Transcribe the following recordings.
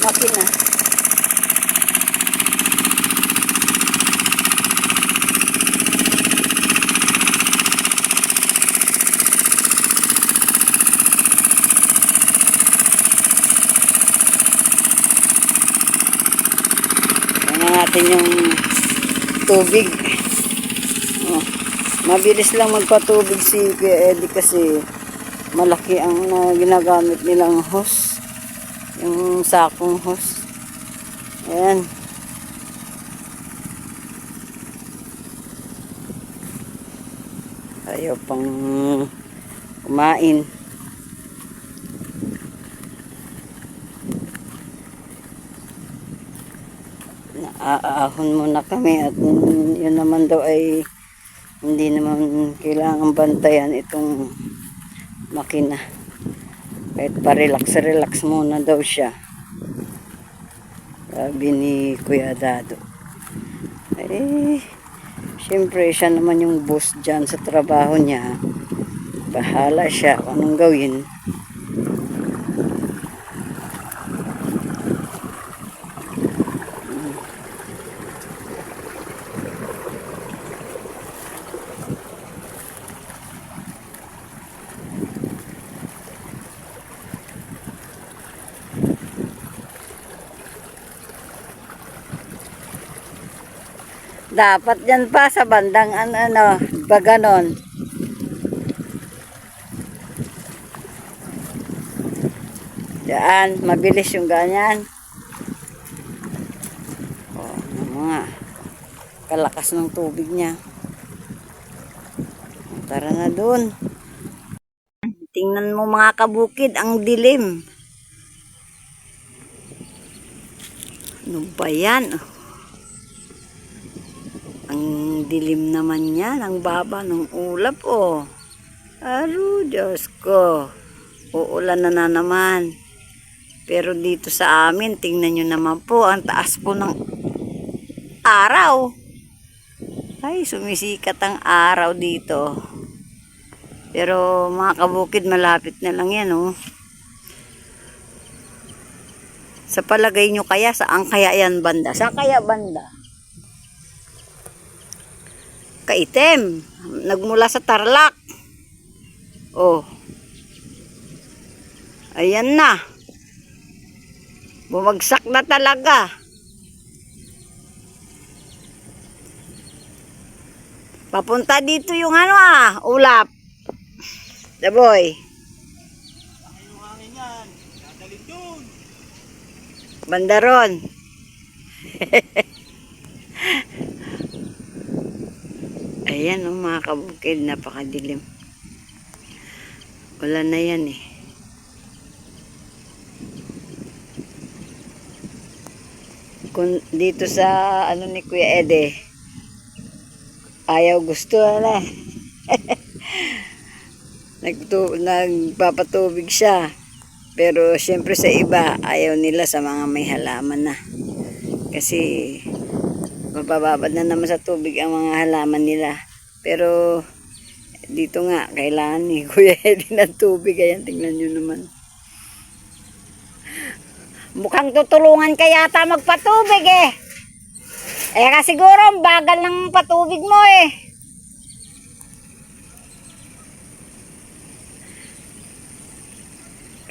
makina. Tingnan natin yung tubig. Oh, mabilis lang magpatubig si Kuya Eddie kasi malaki ang ginagamit nilang hose. Yung sakong hose. Ayan. Ayaw pang kumain. Naaahon muna kami at yun naman daw ay hindi naman kailangan bantayan itong makina. Kahit pa-relax muna daw siya. Sabi ni Kuya Dado. Eh, siyempre siya naman yung boss dyan sa trabaho niya. Bahala siya kung anong gawin. Dapat dyan pa sa bandang ano, ba ganon. Diyan, mabilis yung ganyan. Oh, mga kalakas ng tubig niya. Tara na dun. Tingnan mo mga kabukid, ang dilim. Ano ba yan? Ang dilim naman yan, ang baba ng ulap, oh. Aro, Diyos ko. Uulan na naman. Pero dito sa amin, tingnan nyo naman po, ang taas po ng araw. Ay, sumisikat ang araw dito. Pero mga kabukid, malapit na lang yan, oh. Sa palagay nyo kaya, saan kaya yan banda? Saan kaya banda? Kaitim. Nagmula sa Tarlac. Oh. Ayan na. Bumagsak na talaga. Papunta dito yung ano ulap. The boy. Yung hangin yan. Dadalhin dun. Bandaron. Ayan mga kabukid, napakadilim. Wala na yan eh. Kung dito sa ano ni Kuya Ede, ayaw gusto na. Nagpapatubig siya. Pero siyempre sa iba, ayaw nila sa mga may halaman na. Kasi mapababad na naman sa tubig ang mga halaman nila. Pero dito nga, kailangan ni Kuya Eddie ng tubig. Ayan, tingnan nyo naman. Mukhang tutulungan ka yata magpatubig eh. Eh kasi siguro ang bagal ng patubig mo eh.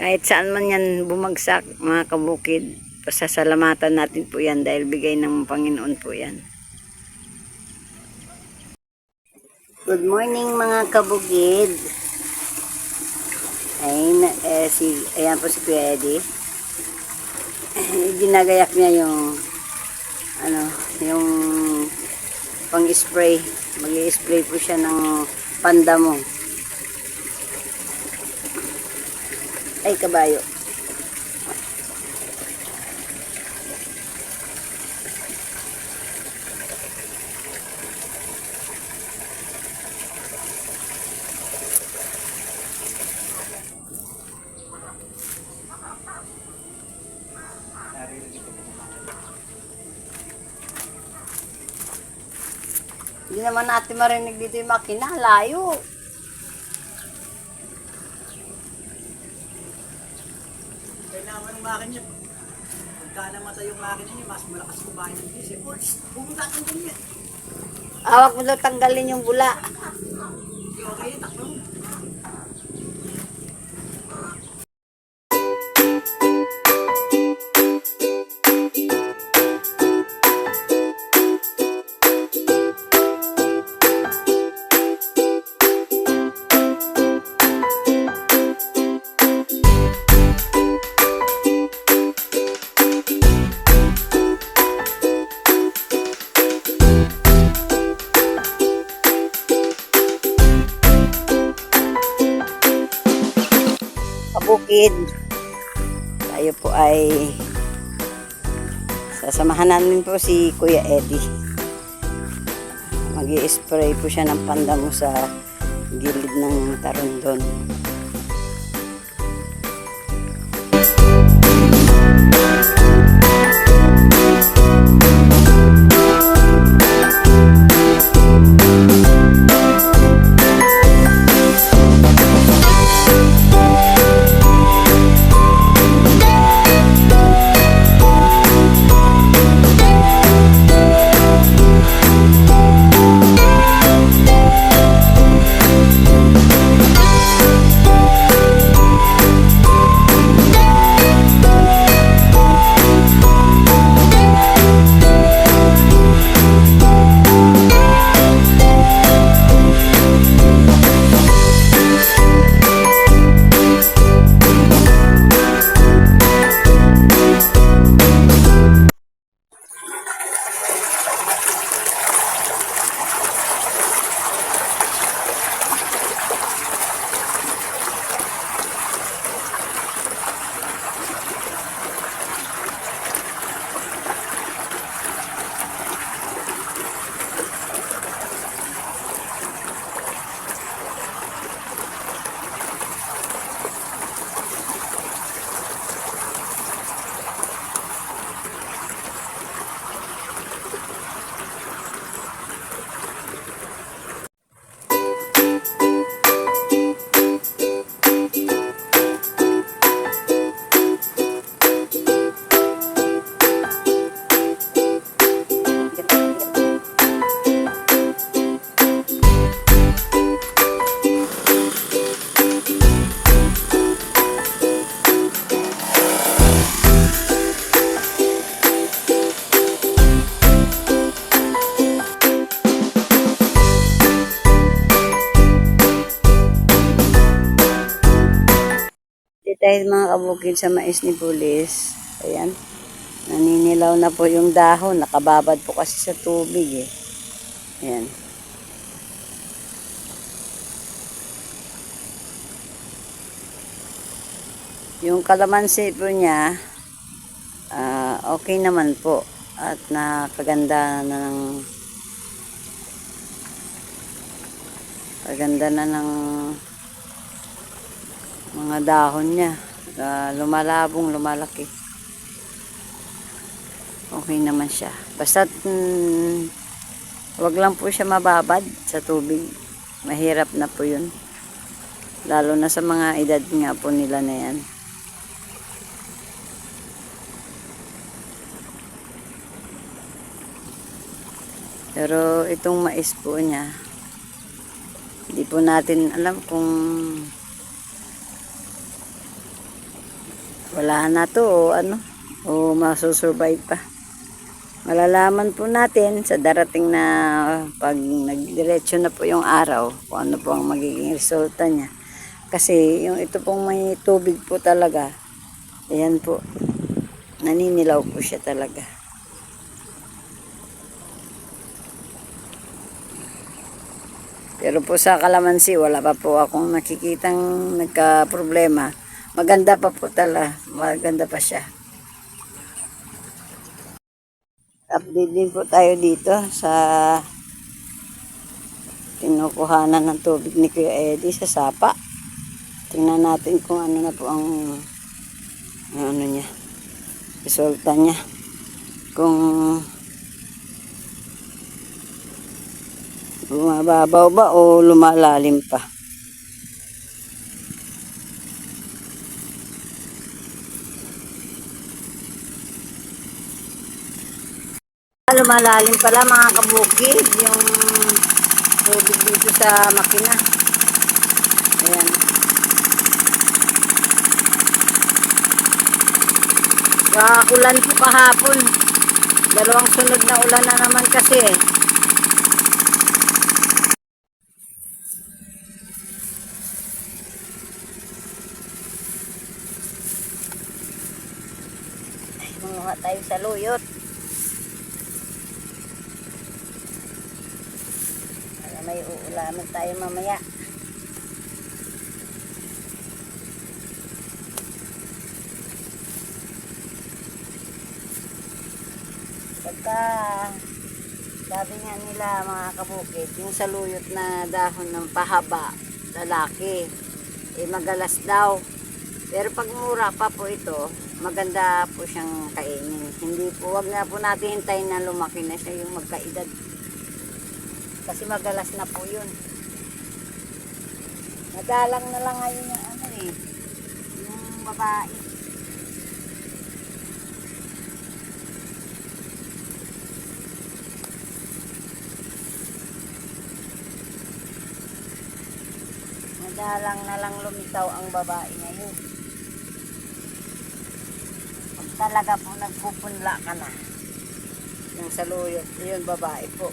Kahit saan man yan bumagsak mga kabukid, pasasalamatan natin po yan dahil bigay ng Panginoon po yan. Good morning mga kabukid. Ayan po si Kuya Eddie. Ginagayak niya yung yung pang-spray. Mag-i-spray po siya ng pandamo. Ay, kabayo. Hindi naman natin marinig dito yung makina. Layo. Kailangan ng makin niya. Pagka namatay yung makina niya, mas malakas kumain ng diesel. O, pumunta kang ganyan. Awak mo daw tanggalin yung bula. Okay, takbo. Kabukid. Tayo po ay sasamahan namin po si Kuya Eddie. Mag-i-spray po siya ng pandamo sa gilid ng tarundon. Dahil mga kabukid sa mais ni Pulis, ayan, naninilaw na po yung dahon, nakababad po kasi sa tubig eh. Ayan. Yung kalamansi po niya, okay naman po at nakaganda na ng mga dahon niya. Lumalabong, lumalaki. Okay naman siya. Basta wag lang po siya mababad sa tubig. Mahirap na po yun. Lalo na sa mga edad nga po nila na yan. Pero itong mais po niya, hindi po natin alam kung wala na to o ano, o masusurvive pa. Malalaman po natin sa darating na pag nagdiretso na po yung araw kung ano po ang magiging resulta niya. Kasi yung ito pong may tubig po talaga, ayan po, naninilaw po siya talaga. Pero po sa kalamansi, wala pa po akong nakikitang nagka-problema. Maganda pa po talaga. Maganda pa siya. Update din po tayo dito sa tinukuhanan ng tubig ni Kuya Eddie sa sapa. Tingnan natin kung ano na po ang ano niya, resulta niya. Kung bumababaw ba o lumalalim pa. Lumalalim pala mga kabukid yung tubig dito sa makina. Ayan. Ulan po kahapon. Dalawang sunod na ulan na naman kasi eh. Manguha tayo sa luyot. Para may uulaman tayo mamaya. Pagka sabi nga nila mga kabukid, yung saluyot na dahon ng pahaba, lalaki, eh magalas daw. Pero pag mura pa po ito, maganda po siyang kainin. Hindi po, wag na po natin hintayin na lumaki na siya yung magkaedad. Kasi magalas na po yun. Nagalang na lang ngayon yung ano eh, yung babae. Madalang na lang lumitaw ang babae ngayon. Pag talaga po nagpupunla ka na ng saluyot, yun babae po.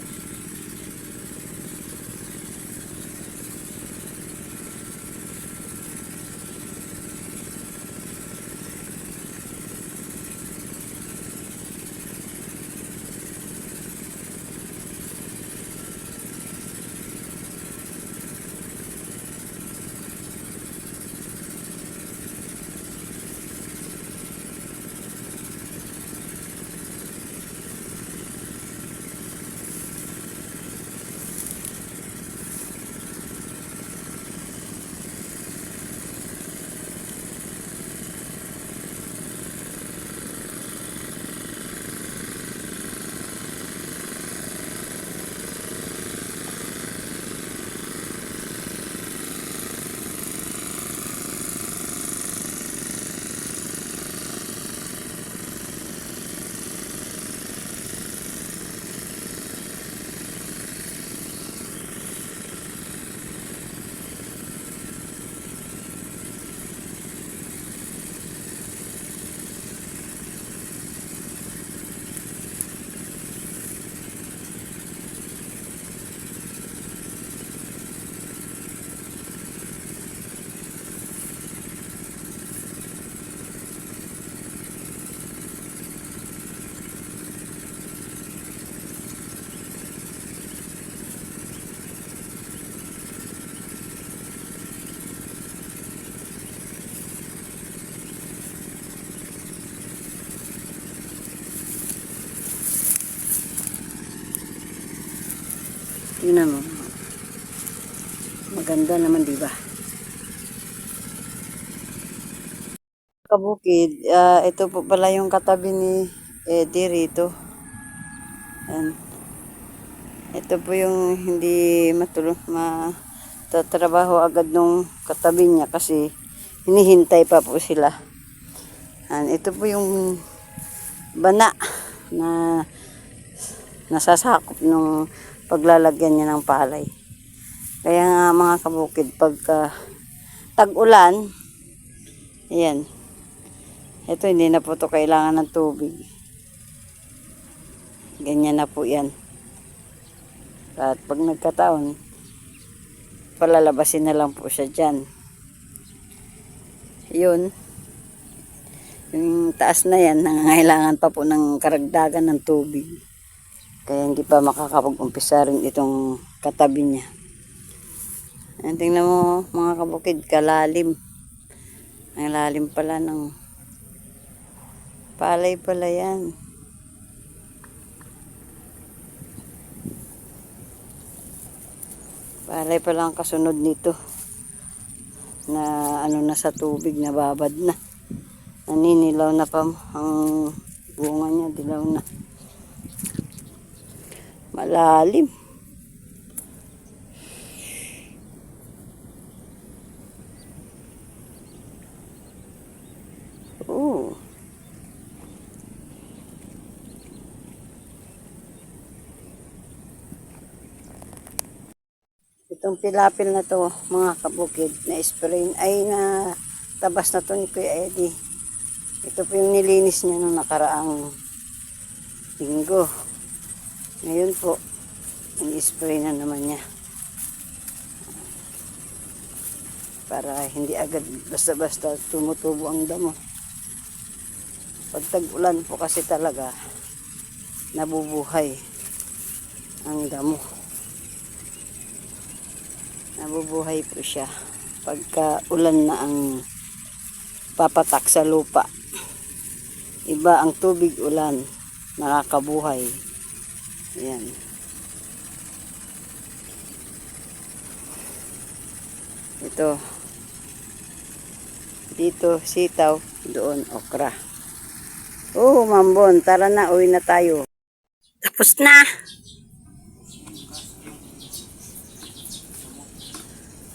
Tingnan mo. Maganda naman, di ba? Kabukid, ito po pala yung katabi ni Eddie rito. Ayan. Ito po yung hindi matatrabaho agad nung katabi niya kasi hinihintay pa po sila. Ayan. Ito po yung bana na nasasakop nung paglalagyan niya ng palay. Kaya nga mga kabukid, pagka tag-ulan, ayan, ito hindi na po ito kailangan ng tubig. Ganyan na po yan. At pag nagkataon, palalabasin na lang po siya dyan. Yun. Yung taas na yan, nangangailangan pa po ng karagdagan ng tubig. Kaya hindi pa makakapag-umpisa rin itong katabi niya. Ayan, tingnan mo mga kabukid, kalalim. Ang lalim pala ng palay pala yan. Palay pala ang kasunod nito. Na ano na sa tubig, nababad na. Naninilaw na pa ang bunga niya, dilaw na. Malalim. Itong pilapil na to, mga kabukid, na spray, ay na tabas na to ni Kuya Eddie. Ito po yung nilinis niya nung nakaraang linggo. Ngayon po, in-spray na naman niya. Para hindi agad basta-basta tumutubo ang damo. Pag tag-ulan po kasi talaga, nabubuhay ang damo. Nabubuhay po siya pagka ulan na ang papatak sa lupa. Iba ang tubig ulan, nakakabuhay. Ayan. Ito. Dito sitaw, doon okra. Oh, Mambon, tara na, uwi na tayo. Tapos na.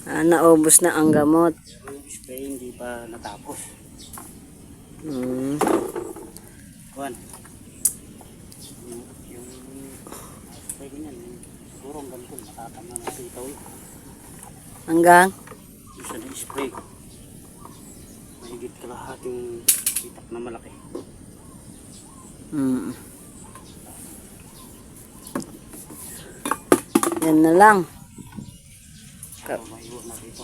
Naubos na ang gamot. Yung spray hindi pa natapos. Hmm. Kuan. Yung spray ganyan. Siguro ang ganito nakatama ng sitaw yun. Hanggang? Isa na spray. Mahigit kalahating itak na malaki. Hmm. Yan na lang. Maiwan na dito.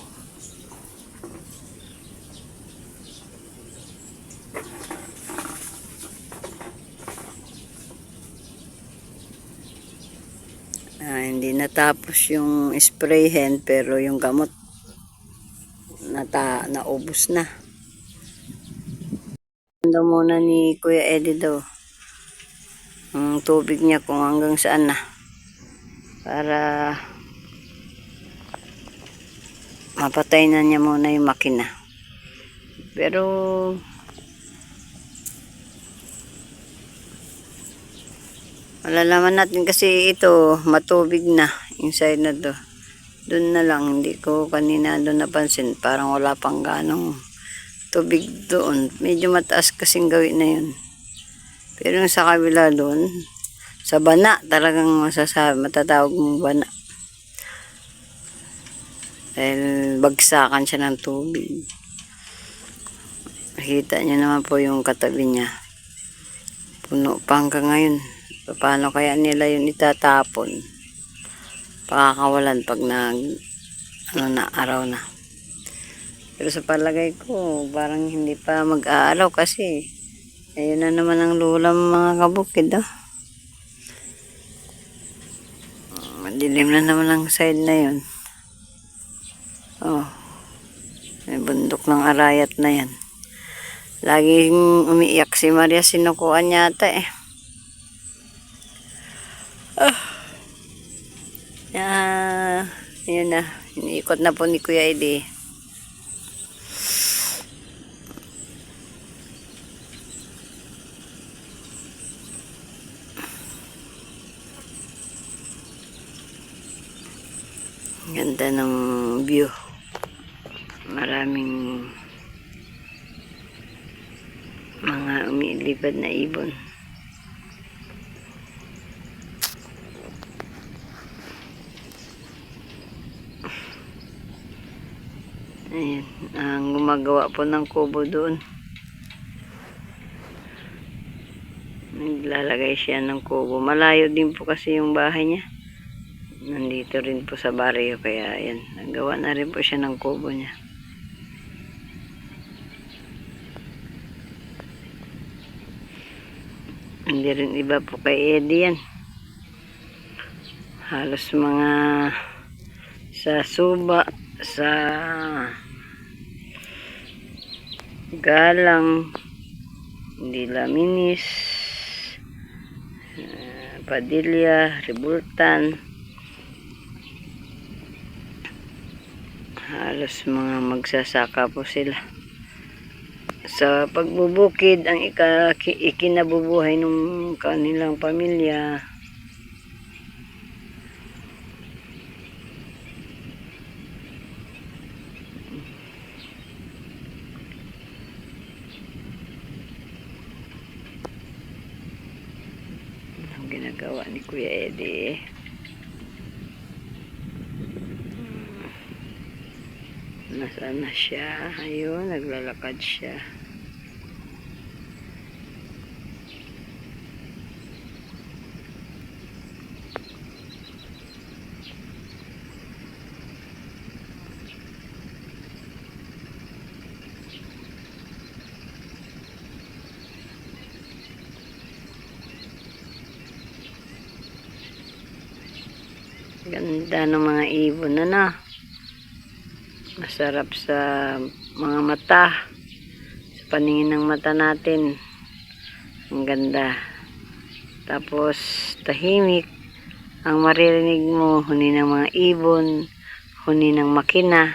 Hindi natapos yung sprayhen pero yung gamot naubos na. Ando muna ni Kuya Eddie daw ang tubig niya kung hanggang saan na para mapatay na niya muna yung makina. Pero malalaman natin kasi ito matubig na inside na to. Doon na lang, hindi ko kanina doon napansin, parang wala pang ganong tubig doon. Medyo mataas kasing gawin na yun. Pero yung sa kabila doon, sa bana, talagang matatawag mong bana. Dahil bagsakan siya ng tubig. Nakita niyo naman po yung katabi niya. Puno pa hanggang ngayon. Paano kaya nila yun itatapon? Pakakawalan pag araw na. Pero sa palagay ko, parang hindi pa mag-aaraw kasi ayun na naman ang lulam mga kabukid. Madilim na naman ang side na yun. Oh, may bundok ng arayat na yan. Laging umiiyak si Maria, sinukuan yata eh. Yun na, iniikot na po ni Kuya Eddie. Ganda ng view. Maraming mga umilipad na ibon. Ayan, ang gumagawa po ng kubo doon. Naglalagay siya ng kubo. Malayo din po kasi yung bahay niya. Nandito rin po sa baryo, kaya ayan, nagawa na rin po siya ng kubo niya. Hindi rin iba po kay Eddie yan. Halos mga sa suba, sa galang, hindi laminis, padilya, ribultan, halos mga magsasaka po sila. Sa pagbubukid ang ikinabubuhay ng kanilang pamilya. Ang ginagawa ni Kuya Eddie. Nasaan na siya? Ayun, naglalakad siya. Ganda ng mga ibon na. Masarap sa mga mata. Sa paningin ng mata natin. Ang ganda. Tapos tahimik. Ang maririnig mo, huni ng mga ibon, huni ng makina.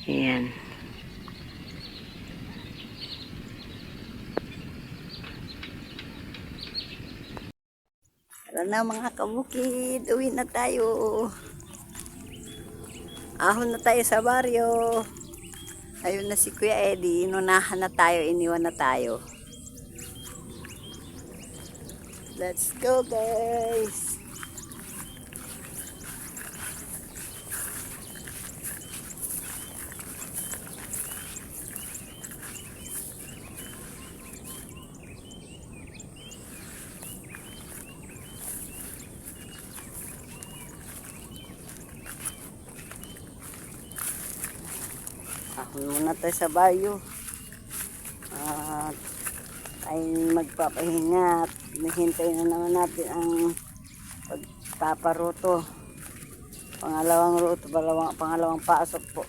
Ayan. Tara na mga kabukid, uwi na tayo. Ahon na tayo sa baryo. Ayun na si Kuya Eddie, inunahan na tayo, iniwan na tayo. Let's go guys! Ahon muna tayo sa baryo. At ay magpapahinga at hihintay na naman natin ang pagpaparuto. Pangalawang ruto, pangalawang pasok po.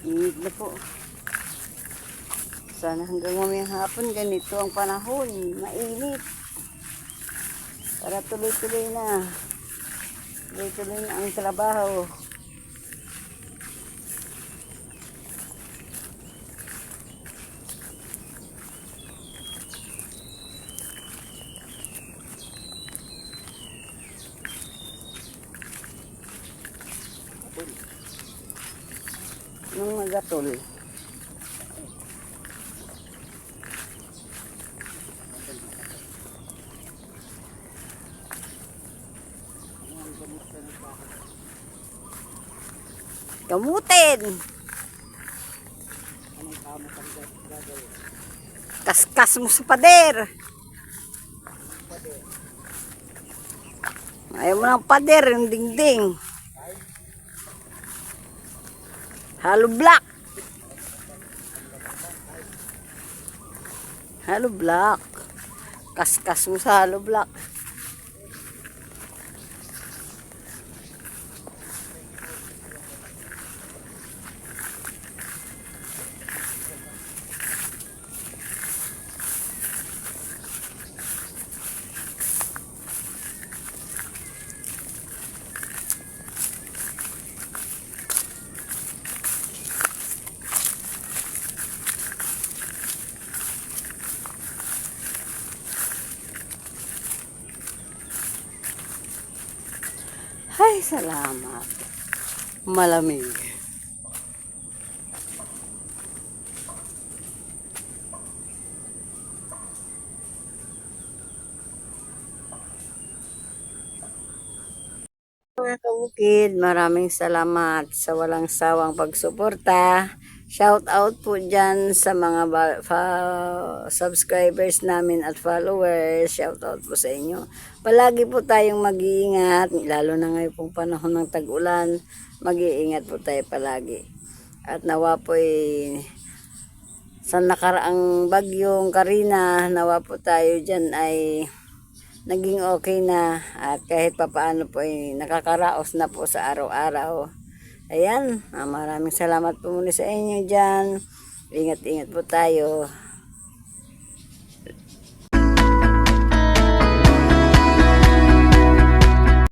Init na po. Sana hanggang mamayang hapon ganito ang panahon. Mainit. Para tuloy-tuloy na. Tuloy-tuloy na ang trabaho. Nung magatol. Gamutin. Kaskas mo sa pader. Ayaw mo ng pader, yung dingding. Halo black. Halo black. Kaskas mo sa halo black. Ay, salamat. Malamig. Mga kabukid, maraming salamat sa walang sawang pagsuporta. Shout out po dyan sa mga subscribers namin at followers. Shout out po sa inyo. Palagi po tayong mag-iingat, lalo na ngayon pong panahon ng tag-ulan. Mag-iingat po tayo palagi. At nawa po sa nakaraang bagyong Karina, nawa po tayo dyan ay naging okay na at kahit papaano po ay nakakaraos na po sa araw-araw. Ayan, maraming salamat po muli sa inyo dyan. Ingat-ingat po tayo.